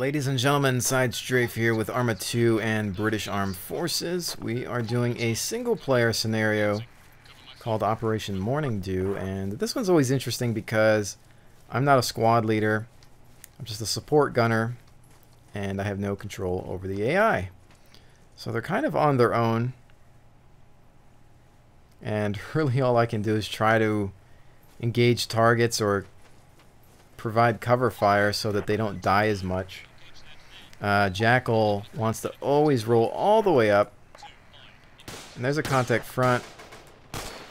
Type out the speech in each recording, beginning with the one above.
Ladies and gentlemen, SideStrafe here with ArmA 2 and British Armed Forces. We are doing a single-player scenario called Operation Morning Dew, and this one's always interesting because I'm not a squad leader. I'm just a support gunner, and I have no control over the AI. So they're kind of on their own, and really all I can do is try to engage targets or provide cover fire so that they don't die as much. Jackal wants to always roll all the way up, and there's a contact front,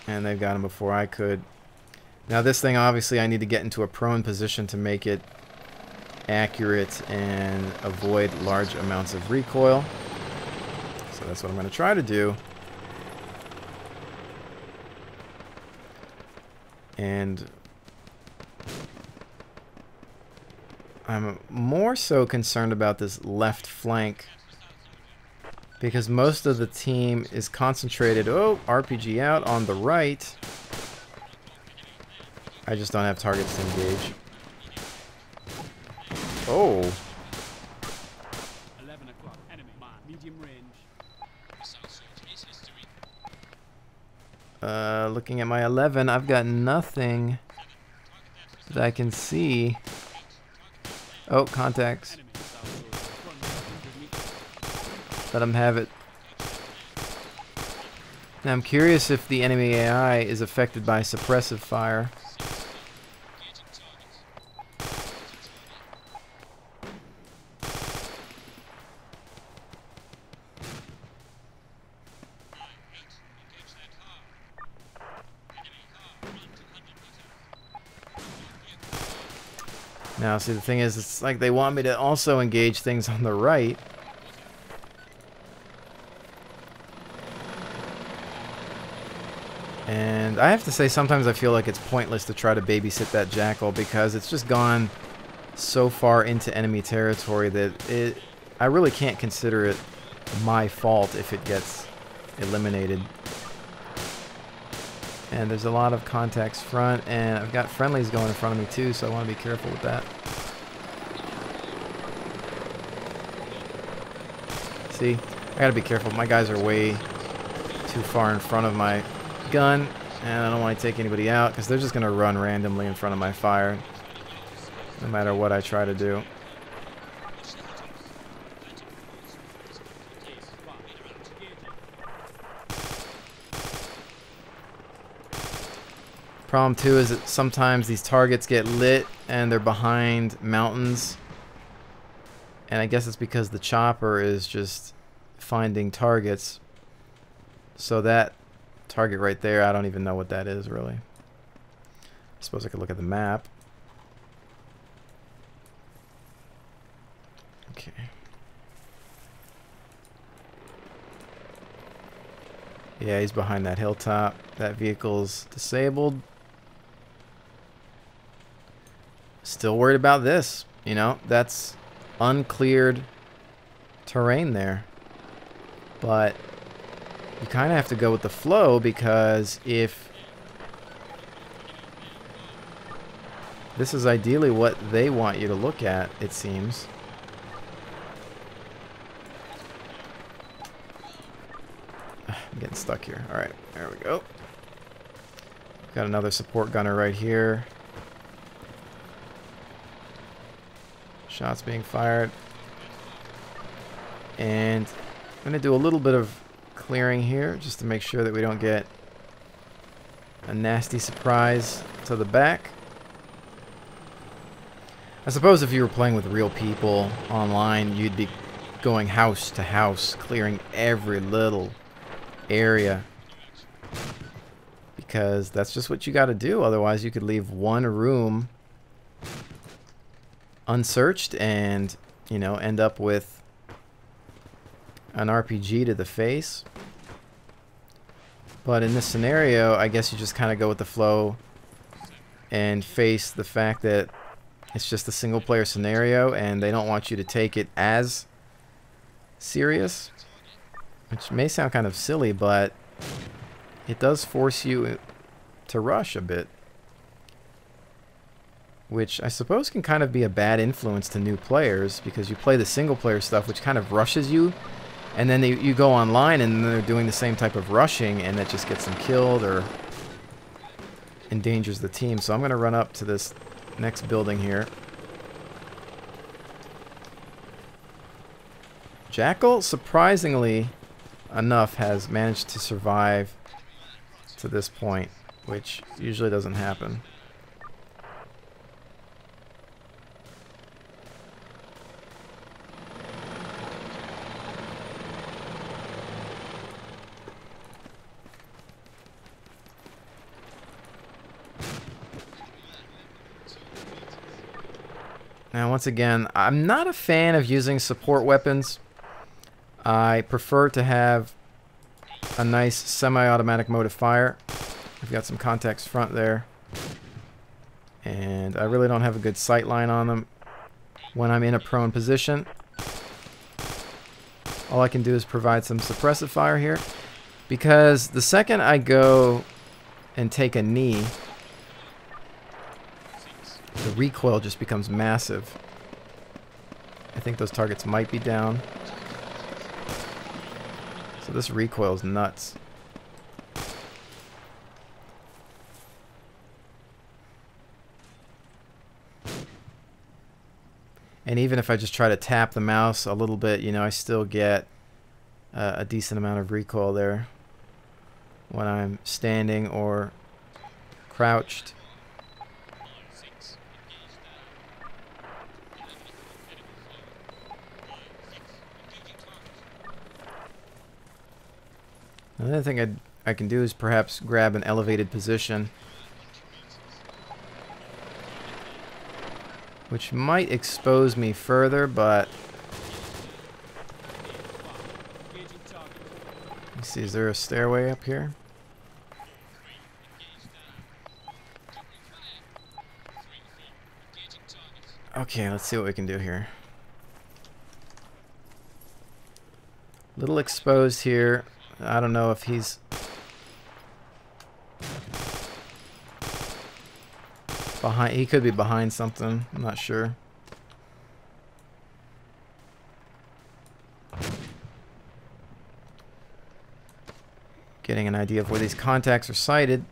and they've got him before I could. Now this thing, obviously I need to get into a prone position to make it accurate and avoid large amounts of recoil, so that's what I'm going to try to do. And I'm more so concerned about this left flank because most of the team is concentrated, RPG out on the right. I just don't have targets to engage. Oh. 11 o'clock, enemy, medium range. Looking at my 11, I've got nothing that I can see. Oh, contacts. Let him have it. Now I'm curious if the enemy AI is affected by suppressive fire. Now, see, the thing is, it's like they want me to also engage things on the right. And I have to say, sometimes I feel like it's pointless to try to babysit that Jackal because it's just gone so far into enemy territory that I really can't consider it my fault if it gets eliminated. And there's a lot of contacts front, and I've got friendlies going in front of me too, so I want to be careful with that. See, I gotta be careful. My guys are way too far in front of my gun, and I don't want to take anybody out because they're just gonna run randomly in front of my fire, no matter what I try to do. Problem too is that sometimes these targets get lit and they're behind mountains, and I guess it's because the chopper is just finding targets. So that target right there, I don't even know what that is really. I suppose I could look at the map. Okay. Yeah, he's behind that hilltop. That vehicle's disabled. Still worried about this, you know, that's uncleared terrain there. But you kind of have to go with the flow because if this is ideally what they want you to look at, it seems. I'm getting stuck here. Alright, there we go. Got another support gunner right here. Shots being fired. And I'm going to do a little bit of clearing here just to make sure that we don't get a nasty surprise to the back. I suppose if you were playing with real people online, you'd be going house to house, clearing every little area. Because that's just what you got to do. Otherwise, you could leave one room unsearched and, you know, end up with an RPG to the face. But in this scenario, I guess you just kind of go with the flow and face the fact that it's just a single player scenario and they don't want you to take it as serious, which may sound kind of silly, but it does force you to rush a bit. which I suppose can kind of be a bad influence to new players, because you play the single player stuff, which kind of rushes you, and then you go online and they're doing the same type of rushing, and that just gets them killed or endangers the team. So I'm going to run up to this next building here. Jackal, surprisingly enough, has managed to survive to this point, which usually doesn't happen. Now, once again, I'm not a fan of using support weapons. I prefer to have a nice semi-automatic mode of fire. We've got some contacts front there. And I really don't have a good sight line on them when I'm in a prone position. All I can do is provide some suppressive fire here, because the second I go and take a knee, the recoil just becomes massive. I think those targets might be down. So this recoil is nuts. And even if I just try to tap the mouse a little bit, you know, I still get a decent amount of recoil there when I'm standing or crouched. Another thing I can do is perhaps grab an elevated position, which might expose me further, but let me see, is there a stairway up here? Okay, let's see what we can do here. Little exposed here. I don't know if he's behind. He could be behind something. I'm not sure. Getting an idea of where these contacts are sighted.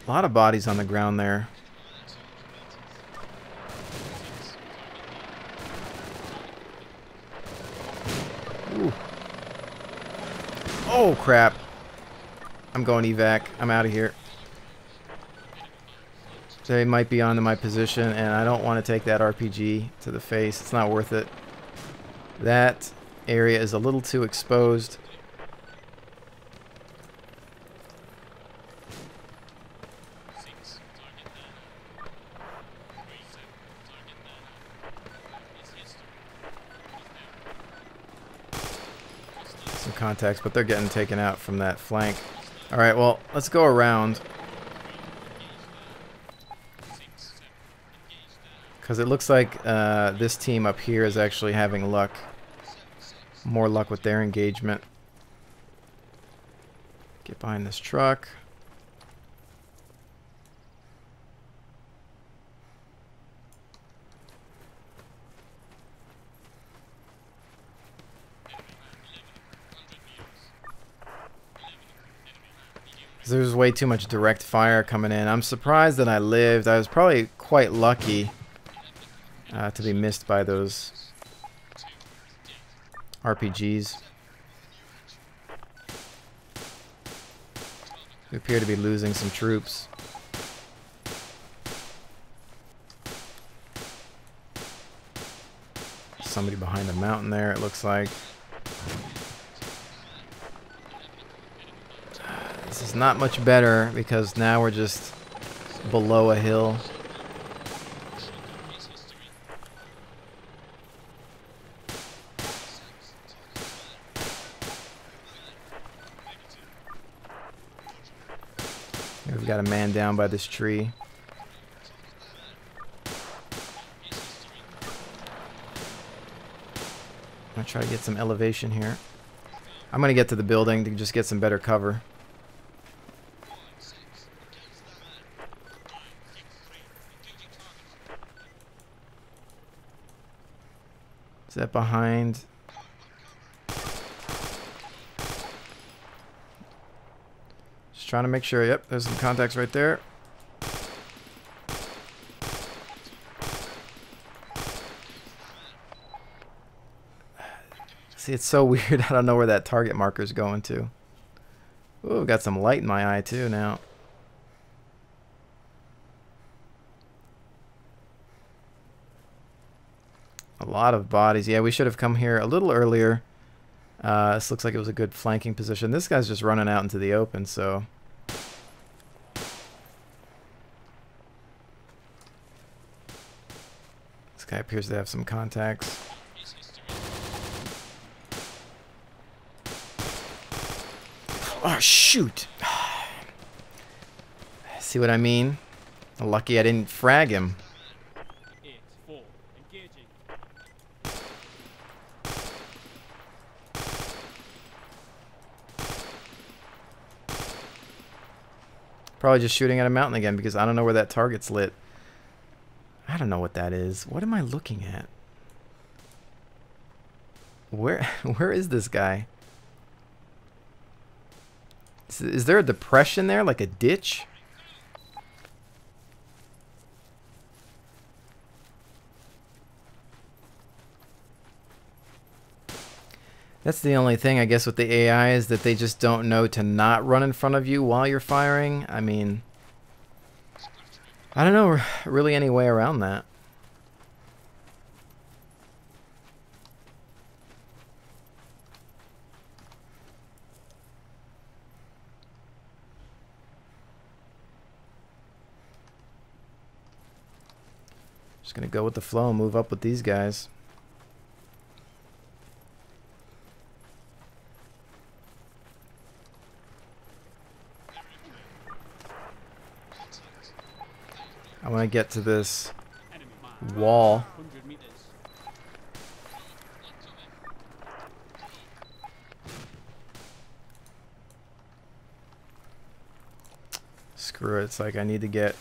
A lot of bodies on the ground there. Ooh. Oh, crap. I'm going evac. I'm out of here. They might be onto my position, and I don't want to take that RPG to the face. It's not worth it. That area is a little too exposed. Some contacts, but they're getting taken out from that flank. Alright, well, let's go around, because it looks like this team up here is actually having luck. More luck with their engagement. Get behind this truck. There's way too much direct fire coming in. I'm surprised that I lived. I was probably quite lucky to be missed by those RPGs. We appear to be losing some troops. Somebody behind the mountain there, it looks like. This is not much better, because now we're just below a hill. We've got a man down by this tree. I'm gonna try to get some elevation here. I'm gonna get to the building to just get some better cover. Is that behind? Just trying to make sure. Yep, there's some contacts right there. See, it's so weird. I don't know where that target marker is going to. Ooh, got some light in my eye too now. A lot of bodies. Yeah, we should have come here a little earlier. This looks like it was a good flanking position. This guy's just running out into the open, so... This guy appears to have some contacts. Oh, shoot! See what I mean? Lucky I didn't frag him. Probably just shooting at a mountain again because I don't know where that target's lit. I don't know what that is. What am I looking at? Where is this guy? Is there a depression there, like a ditch? That's the only thing, I guess, with the AI is that they just don't know to not run in front of you while you're firing. I mean, I don't know really any way around that. Just gonna go with the flow and move up with these guys. I want to get to this wall. Screw it, it's like I need to get...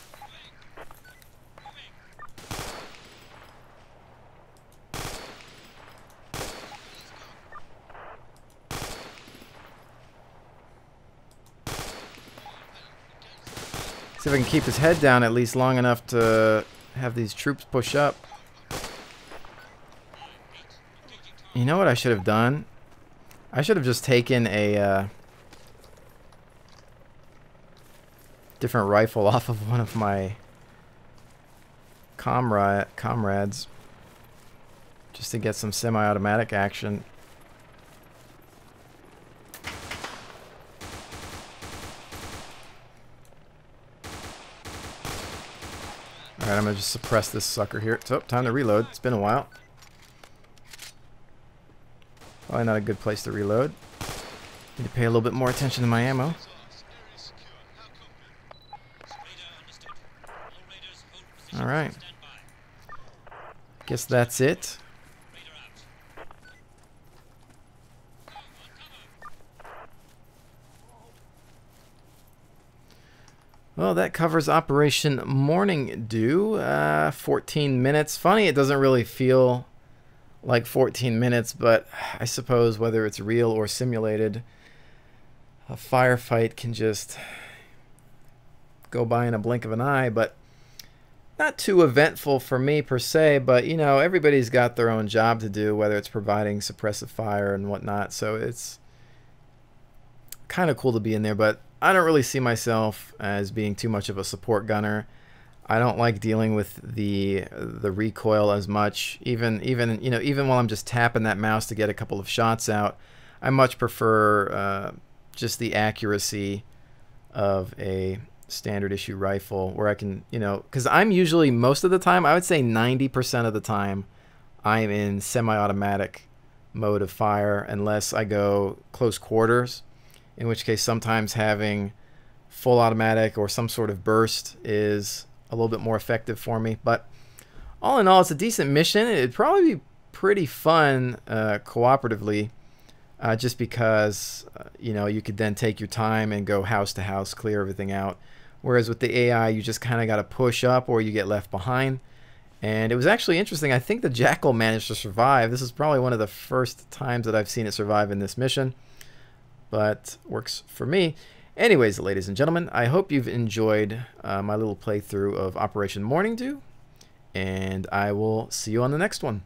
See if I can keep his head down at least long enough to have these troops push up. You know what I should have done? I should have just taken a different rifle off of one of my comrades just to get some semi-automatic action. Alright, I'm going to just suppress this sucker here. So, time to reload. It's been a while. Probably not a good place to reload. Need to pay a little bit more attention to my ammo. Alright. Guess that's it. Well, that covers Operation Morning Dew. 14 minutes. Funny, it doesn't really feel like 14 minutes, but I suppose whether it's real or simulated, a firefight can just go by in a blink of an eye. But not too eventful for me per se, but you know, everybody's got their own job to do, whether it's providing suppressive fire and whatnot. So it's kind of cool to be in there, but I don't really see myself as being too much of a support gunner. I don't like dealing with the recoil as much. Even while I'm just tapping that mouse to get a couple of shots out, I much prefer just the accuracy of a standard issue rifle where I can, because I'm usually, most of the time, I would say 90% of the time, I'm in semi-automatic mode of fire unless I go close quarters. In which case, sometimes having full automatic or some sort of burst is a little bit more effective for me. But all in all, it's a decent mission. It'd probably be pretty fun cooperatively, just because you could then take your time and go house to house, clear everything out. Whereas with the AI, you just kind of got to push up or you get left behind. And it was actually interesting. I think the Jackal managed to survive. This is probably one of the first times that I've seen it survive in this mission, but works for me. Anyways, ladies and gentlemen, I hope you've enjoyed my little playthrough of Operation Morning Dew, and I will see you on the next one.